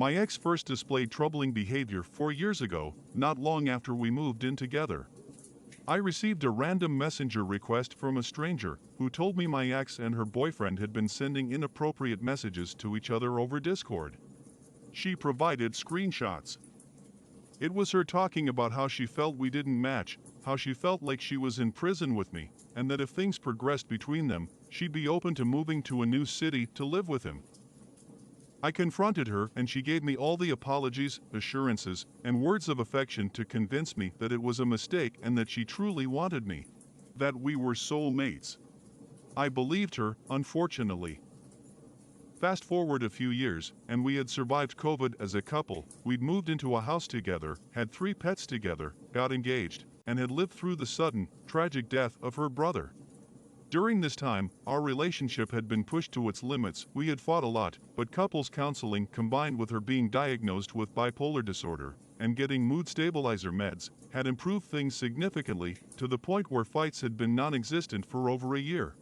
My ex first displayed troubling behavior 4 years ago, not long after we moved in together. I received a random messenger request from a stranger who told me my ex and her boyfriend had been sending inappropriate messages to each other over Discord. She provided screenshots. It was her talking about how she felt we didn't match, how she felt like she was in prison with me, and that if things progressed between them, she'd be open to moving to a new city to live with him. I confronted her and she gave me all the apologies, assurances, and words of affection to convince me that it was a mistake and that she truly wanted me. That we were soulmates. I believed her, unfortunately. Fast forward a few years, and we had survived COVID as a couple. We'd moved into a house together, had 3 pets together, got engaged, and had lived through the sudden, tragic death of her brother. During this time, our relationship had been pushed to its limits. We had fought a lot, but couples counseling combined with her being diagnosed with bipolar disorder and getting mood stabilizer meds had improved things significantly to the point where fights had been non-existent for over a year.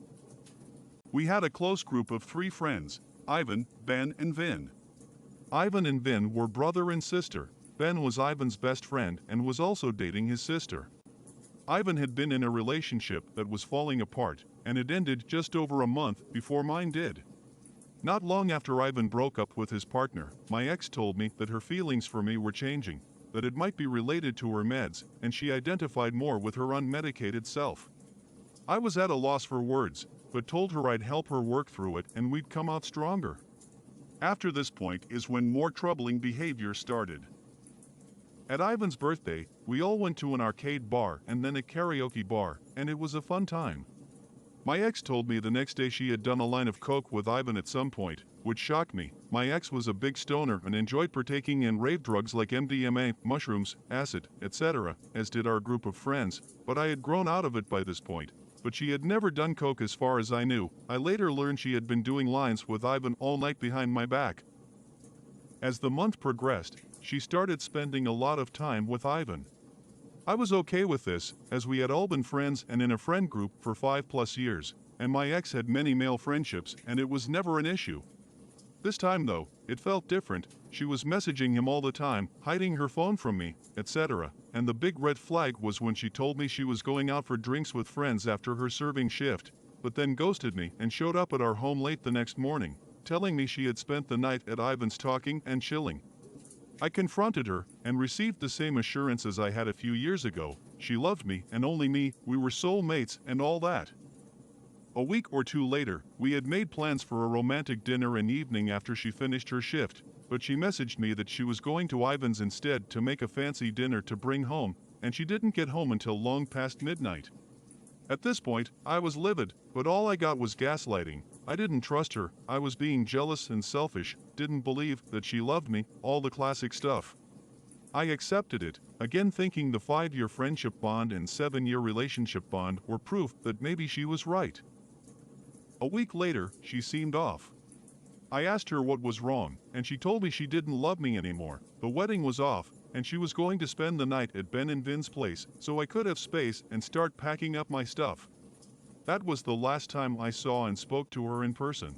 We had a close group of 3 friends: Ivan, Ben, and Vin. Ivan and Vin were brother and sister. Ben was Ivan's best friend and was also dating his sister. Ivan had been in a relationship that was falling apart, and it ended just over a month before mine did. Not long after Ivan broke up with his partner, my ex told me that her feelings for me were changing, that it might be related to her meds, and she identified more with her unmedicated self. I was at a loss for words, but told her I'd help her work through it and we'd come out stronger. After this point is when more troubling behavior started. At Ivan's birthday, we all went to an arcade bar and then a karaoke bar, and it was a fun time. My ex told me the next day she had done a line of coke with Ivan at some point, which shocked me. My ex was a big stoner and enjoyed partaking in rave drugs like MDMA, mushrooms, acid, etc., as did our group of friends, but I had grown out of it by this point. But she had never done coke as far as I knew. I later learned she had been doing lines with Ivan all night behind my back. As the month progressed, she started spending a lot of time with Ivan. I was okay with this, as we had all been friends and in a friend group for 5+ years, and my ex had many male friendships and it was never an issue. This time though, it felt different. She was messaging him all the time, hiding her phone from me, etc., and the big red flag was when she told me she was going out for drinks with friends after her serving shift, but then ghosted me and showed up at our home late the next morning, telling me she had spent the night at Ivan's talking and chilling. I confronted her and received the same assurance as I had a few years ago. She loved me and only me, we were soulmates and all that. A week or 2 later, we had made plans for a romantic dinner and evening after she finished her shift, but she messaged me that she was going to Ivan's instead to make a fancy dinner to bring home, and she didn't get home until long past midnight. At this point, I was livid, but all I got was gaslighting. I didn't trust her, I was being jealous and selfish, didn't believe that she loved me, all the classic stuff. I accepted it, again thinking the 5-year friendship bond and 7-year relationship bond were proof that maybe she was right. A week later, she seemed off. I asked her what was wrong, and she told me she didn't love me anymore. The wedding was off, and she was going to spend the night at Ben and Vin's place, so I could have space and start packing up my stuff. That was the last time I saw and spoke to her in person.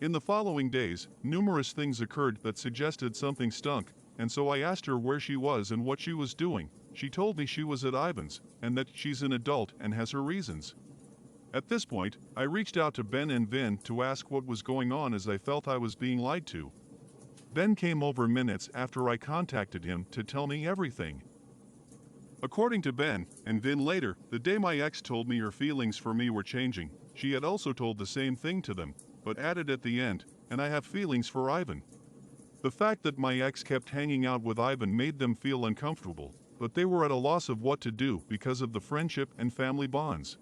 In the following days, numerous things occurred that suggested something stunk, and so I asked her where she was and what she was doing. She told me she was at Ivan's, and that she's an adult and has her reasons. At this point, I reached out to Ben and Vin to ask what was going on as I felt I was being lied to. Ben came over minutes after I contacted him to tell me everything. According to Ben and Vin later, the day my ex told me her feelings for me were changing, she had also told the same thing to them, but added at the end, and I have feelings for Ivan. The fact that my ex kept hanging out with Ivan made them feel uncomfortable, but they were at a loss of what to do because of the friendship and family bonds.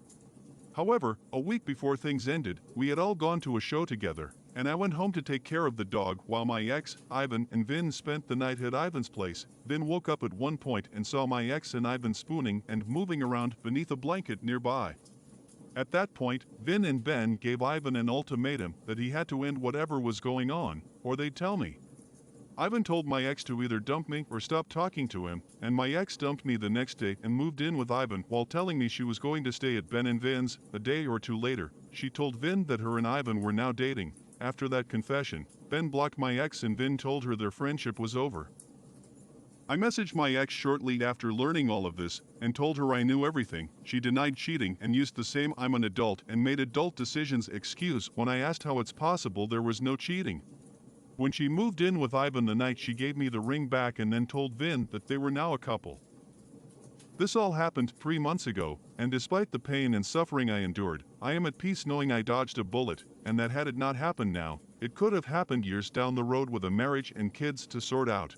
However, a week before things ended, we had all gone to a show together, and I went home to take care of the dog while my ex, Ivan, and Vin spent the night at Ivan's place. Vin woke up at one point and saw my ex and Ivan spooning and moving around beneath a blanket nearby. At that point, Vin and Ben gave Ivan an ultimatum that he had to end whatever was going on, or they'd tell me. Ivan told my ex to either dump me or stop talking to him, and my ex dumped me the next day and moved in with Ivan while telling me she was going to stay at Ben and Vin's. A day or 2 later, she told Vin that her and Ivan were now dating, after that confession, Ben blocked my ex and Vin told her their friendship was over. I messaged my ex shortly after learning all of this and told her I knew everything. She denied cheating and used the same "I'm an adult and made adult decisions" excuse when I asked how it's possible there was no cheating. When she moved in with Ivan the night she gave me the ring back and then told Vin that they were now a couple. This all happened 3 months ago, and despite the pain and suffering I endured, I am at peace knowing I dodged a bullet, and that had it not happened now, it could have happened years down the road with a marriage and kids to sort out.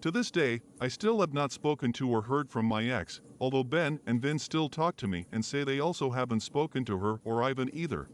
To this day, I still have not spoken to or heard from my ex, although Ben and Vin still talk to me and say they also haven't spoken to her or Ivan either.